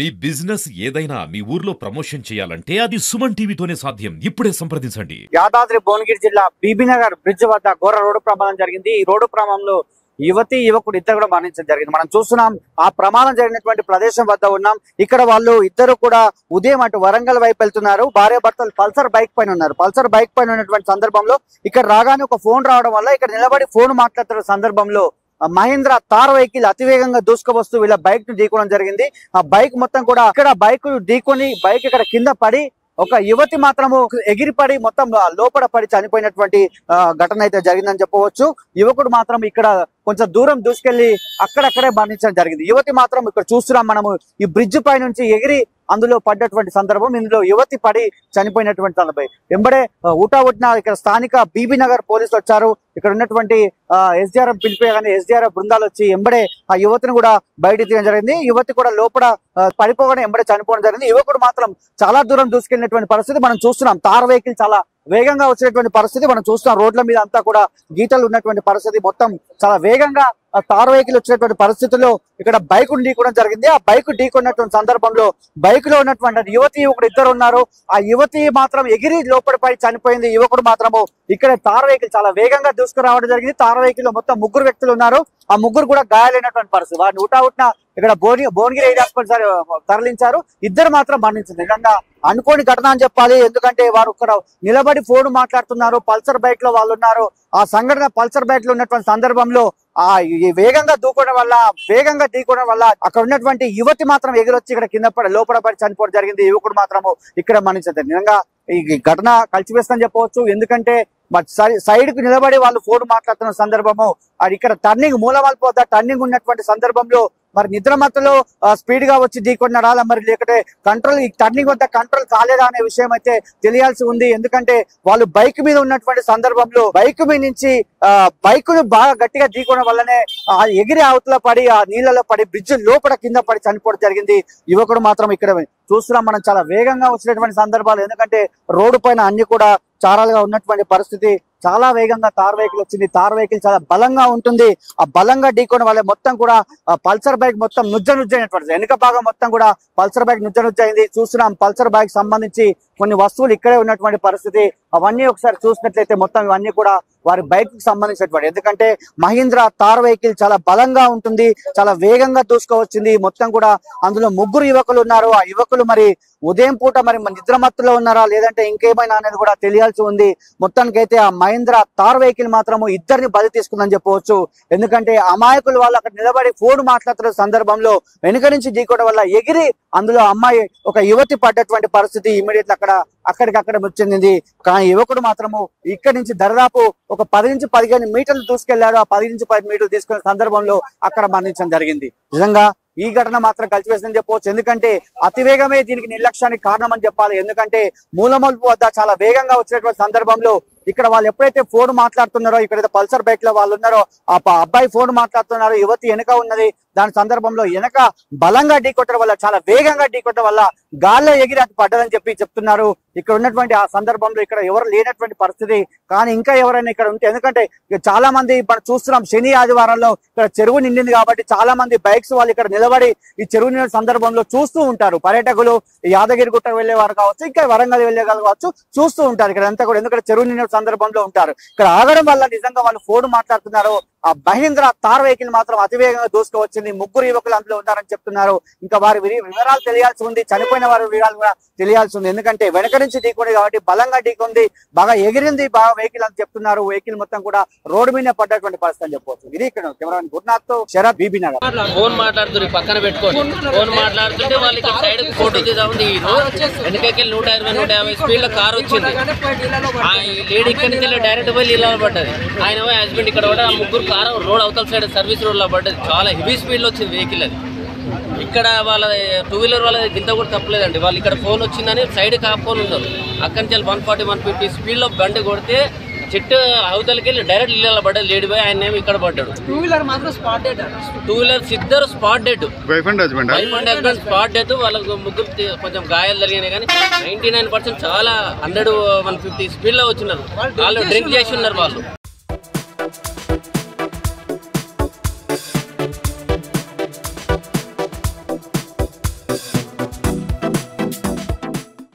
మీ business ఏదైనా మీ ఊర్లో promotion చేయాలంటే అది సుమన్ టీవీతోనే సాధ్యం. ఇప్పుడే సంప్రదించండి. యాదాద్రి భువనగిరి జిల్లా బీబీనగర్ బ్రిడ్జ్ వద్ద ఘోర రోడ్డు ప్రమాదం జరిగింది. ఈ రోడ్డు ప్రమాదంలో యువకుడు ఇద్దరు కూడా మరణించడం జరిగింది. మనం చూస్తున్నాం ఆ ప్రమాదం జరిగినటువంటి ప్రదేశం వద్ద ఉన్నాం. ఇక్కడ వాళ్ళు ఇద్దరు కూడా ఉదయం అటు వరంగల్ వైపు వెళ్తున్నారు. భార్య భర్తలు పల్సర్ బైక్ పైన ఉన్నారు. పల్సర్ బైక్ పైన ఉన్నటువంటి సందర్భంలో ఇక్కడ రాగానే ఒక ఫోన్ రావడం వల్ల ఇక్కడ నిలబడి ఫోన్ మాట్లాడుతున్న సందర్భంలో మహీంద్రా తార్ వెహికల్ అతివేగంగా దూసుకువస్తూ వీళ్ళ బైక్ ను ఢీకోవడం జరిగింది. ఆ బైక్ మొత్తం కూడా ఇక్కడ బైక్ ఢీకొని బైక్ ఇక్కడ కింద పడి ఒక యువతి మాత్రము ఎగిరిపడి మొత్తం లోపల పడి చనిపోయినటువంటి ఘటన అయితే జరిగిందని చెప్పవచ్చు. యువకుడు మాత్రం ఇక్కడ కొంచెం దూరం దూసుకెళ్లి అక్కడక్కడే మరణించడం జరిగింది. యువతి మాత్రం ఇక్కడ చూస్తున్నాం మనము ఈ బ్రిడ్జ్ పై నుంచి ఎగిరి అందులో పడ్డటువంటి సందర్భం. ఇందులో యువతి పడి చనిపోయినటువంటి సందర్భం. వెంబడే ఊటావుట్టిన ఇక్కడ స్థానిక బీబీనగర్ పోలీసులు వచ్చారు. ఇక్కడ ఉన్నటువంటి ఎస్డిఆర్ఎఫ్ పిలిపేయగానే ఎస్డిఆర్ఎఫ్ బృందాలు వచ్చి ఎంబడే ఆ యువతిని కూడా బయట తీయడం జరిగింది. యువతి కూడా లోపల పడిపోగానే ఎంబడే చనిపోవడం జరిగింది. యువకుడు మాత్రం చాలా దూరం దూసుకెళ్ళినటువంటి పరిస్థితి మనం చూస్తున్నాం. తార్ వెహికల్ చాలా వేగంగా వచ్చినటువంటి పరిస్థితి మనం చూస్తున్నాం. రోడ్ల మీద అంతా కూడా గీతలు ఉన్నటువంటి పరిస్థితి, మొత్తం చాలా వేగంగా తార్ వెహికల్ వచ్చినటువంటి పరిస్థితుల్లో ఇక్కడ బైక్ ఢీకొనడం జరిగింది. ఆ బైక్ ఢీకొన్నటువంటి సందర్భంలో బైక్ లో ఉన్నటువంటి యువకుడు ఇద్దరు ఉన్నారు. ఆ యువతి మాత్రం ఎగిరి లోపలిపై చనిపోయింది. యువకుడు మాత్రము ఇక్కడ తార్ వెహికల్ చాలా వేగంగా దూసుకురావడం జరిగింది. తార్ వెహికల్ లో మొత్తం ముగ్గురు వ్యక్తులు ఉన్నారు. ఆ ముగ్గురు కూడా గాయాలైనటువంటి పరిస్థితి. వారిని ఊటావుట్న ఇక్కడ భువనగిరి ఏరియా హాస్పిటల్ తరలించారు. ఇద్దరు మాత్రం మరణించింది. నిజంగా అనుకోని ఘటన అని చెప్పాలి. ఎందుకంటే వారు ఇక్కడ నిలబడి ఫోన్ మాట్లాడుతున్నారు. పల్సర్ బైక్ లో వాళ్ళు ఉన్నారు. ఆ సంఘటన పల్సర్ బైక్ లో ఉన్నటువంటి సందర్భంలో ఆ వేగంగా ఢీకోవడం వల్ల అక్కడ ఉన్నటువంటి యువతి మాత్రం ఎగిరొచ్చి ఇక్కడ కింద పడి లోపల పడి చనిపోవడం జరిగింది. యువకుడు మాత్రము ఇక్కడ మరణించారు. నిజంగా ఈ ఘటన కలిసివేస్తని చెప్పవచ్చు. ఎందుకంటే సైడ్ కు నిలబడి వాళ్ళు ఫోన్ మాట్లాడుతున్న సందర్భము, అది ఇక్కడ టర్నింగ్ మూలమల్పు వద్ద టర్నింగ్ ఉన్నటువంటి సందర్భంలో మరి నిద్రమత్తులో స్పీడ్ గా వచ్చి ఢీకొన్నారా, మరి లేకపోతే కంట్రోల్ ఈ టర్నింగ్ వద్ద కంట్రోల్ కాలేదా అనే విషయం అయితే తెలియాల్సి ఉంది. ఎందుకంటే వాళ్ళు బైక్ మీద ఉన్నటువంటి సందర్భంలో బైక్ మీద నుంచి బైక్ ను బాగా గట్టిగా ఢీకోవడం వల్లనే ఎగిరి అవతల పడి ఆ నీళ్ళలో పడి బ్రిడ్జ్ లోపల కింద పడి చనిపోవడం జరిగింది. యువకుడు మాత్రం ఇక్కడ చూస్తున్నాం మనం చాలా వేగంగా వచ్చినటువంటి సందర్భాలు. ఎందుకంటే రోడ్డు పైన అన్ని కూడా చారాలుగా ఉన్నటువంటి పరిస్థితి. చాలా వేగంగా తార్ వెహికల్ వచ్చింది. తార్ వెహికల్ చాలా బలంగా ఉంటుంది. ఆ బలంగా ఢీకోవడం వల్ల మొత్తం కూడా పల్సర్ బైక్ మొత్తం నుజ్జైనటువంటి వెనుక భాగం మొత్తం కూడా పల్సర్ బైక్ నుజ్జైంది. చూస్తున్నాం పల్సర్ బైక్ సంబంధించి కొన్ని వస్తువులు ఇక్కడే ఉన్నటువంటి పరిస్థితి. అవన్నీ ఒకసారి చూసినట్లయితే మొత్తం ఇవన్నీ కూడా వారి బైక్ కి సంబంధించినటువంటి, ఎందుకంటే మహీంద్రా తార్ వెహికల్ చాలా బలంగా ఉంటుంది, చాలా వేగంగా దూసుకువచ్చింది. మొత్తం కూడా అందులో ముగ్గురు యువకులు ఉన్నారు. ఆ యువకులు మరి ఉదయం పూట మరి నిద్రమత్తులో ఉన్నారా లేదంటే ఇంకేమైనా అనేది కూడా తెలియాల్సి ఉంది. మొత్తానికైతే ఆ మహీంద్రా తార్ వెహికల్ మాత్రము ఇద్దరిని బలి తీసుకుందని చెప్పవచ్చు. ఎందుకంటే అమాయకులు వాళ్ళు అక్కడ నిలబడి ఫోన్ మాట్లాడుతున్న సందర్భంలో వెనుక నుంచి ఢీకోవడం వల్ల ఎగిరి అందులో అమ్మాయి ఒక యువతి పడ్డటువంటి పరిస్థితి ఇమీడియట్ అక్కడికక్కడ వచ్చింది. కానీ యువకుడు మాత్రము ఇక్కడి నుంచి దరిదాపు ఒక 10 నుంచి 15 మీటర్లు దూసుకెళ్లారు. ఆ 10 నుంచి 10 మీటర్లు తీసుకునే సందర్భంలో అక్కడ మరణించడం జరిగింది. నిజంగా ఈ ఘటన మాత్రం కలిసివేసిందని చెప్పవచ్చు. ఎందుకంటే అతివేగమే దీనికి నిర్లక్ష్యానికి కారణం అని చెప్పాలి. ఎందుకంటే మూలమల్పు వద్ద చాలా వేగంగా వచ్చినటువంటి సందర్భంలో ఇక్కడ వాళ్ళు ఎప్పుడైతే ఫోన్ మాట్లాడుతున్నారో, ఇక్కడ పల్సర్ బైక్ లో వాళ్ళు ఉన్నారో, ఆ అబ్బాయి ఫోన్ మాట్లాడుతున్నారు, యువతి వెనక ఉన్నది. దాని సందర్భంలో వెనక బలంగా ఢీకొట్టడం వల్ల చాలా వేగంగా ఢీకొట్టడం వల్ల గాల్లో ఎగిరి అటు పడ్డదని చెప్తున్నారు. ఇక్కడ ఉన్నటువంటి ఆ సందర్భంలో ఇక్కడ ఎవరు లేనటువంటి పరిస్థితి. కానీ ఇంకా ఎవరైనా ఇక్కడ ఉంటే, ఎందుకంటే చాలా మంది మనం చూస్తున్నాం శని ఆదివారంలో ఇక్కడ చెరువు నిండింది కాబట్టి చాలా మంది బైక్స్ వాళ్ళు ఇక్కడ నిలబడి ఈ చెరువు నిండిన సందర్భంలో చూస్తూ ఉంటారు. పర్యాటకులు యాదగిరి గుట్ట వెళ్లేవారు కావచ్చు, ఇంకా వరంగల్ వెళ్లే కావచ్చు, చూస్తూ ఉంటారు ఇక్కడ అంతా కూడా. ఎందుకంటే చెరువు నిండిన సందర్భంలో ఉంటారు. ఇక్కడ ఆగడం వల్ల నిజంగా వాళ్ళు ఫోన్ మాట్లాడుతున్నారు. ఆ మహీంద్రా తార్ వెహికల్ మాత్రం అతివేగంగా దూసుకువచ్చింది. ముగ్గురు యువకులు అందులో ఉన్నారని చెప్తున్నారు. ఇంకా వారి వివరాలు తెలియాల్సి ఉంది. చనిపోయిన వారి వివరాలు కూడా తెలియాల్సి ఉంది. ఎందుకంటే వెనక నుంచి ఢీకొంది కాబట్టి బలంగా ఢీకొంది, బాగా ఎగిరింది బాగా వెహికల్ అని చెప్తున్నారు. వెహికల్ మొత్తం కూడా రోడ్డు మీద పడ్డటువంటి పరిస్థితి అని చెప్పవచ్చు. ఇది ఇక్కడ కెమెరామెన్ గురునాథ్ తో శరత్, బీబీనగర్. ఫోన్ మాట్లాడుతుంది పక్కన పెట్టుకొని ఫోన్ మాట్లాడుతుంటే వాళ్ళకి సైడ్ ఫోటో తీద్దాం. వెనకకి 120-150 స్పీడ్ లో కార్ వచ్చింది. ఆ లేడీ ఇక్కడి నుంచి డైరెక్ట్ పోయి ఇలా పడ్డది. ఆయన హస్బెండ్ ఇక్కడ కూడా ముగ్గురు కారు రోడ్ అవతల సైడ్ సర్వీస్ రోడ్ లో పడ్డది. చాలా హెవీ స్పీడ్ లో వచ్చింది వెహికల్. అది ఇక్కడ వాళ్ళ 2 వీలర్ వాళ్ళ గింత కూడా తప్పలేదండి. వాళ్ళు ఇక్కడ ఫోన్ వచ్చిందని సైడ్ కాపుకొని ఉన్నారు. అక్కడి నుంచి 140-150 స్పీడ్ లో బండి కొడితే చెట్టు అవతలకి వెళ్ళి డైరెక్ట్ ఇళ్ళ పడ్డది. లేడీ బాయ్ ఆయన ఏమో ఇక్కడ పడ్డాడు. 2 వీలర్ మాత్రం స్పాట్ డెడ్. 2 వీలర్స్ ఇద్దరు spot dead. Wife and husband spot dead. వాళ్ళకు ముగ్గురు కొంచెం గాయాలు జరిగినాయి. కానీ 99% చాలా 100-150 స్పీడ్ లో వచ్చినారు. వాళ్ళు డ్రింక్ చేసి ఉన్నారు వాళ్ళు.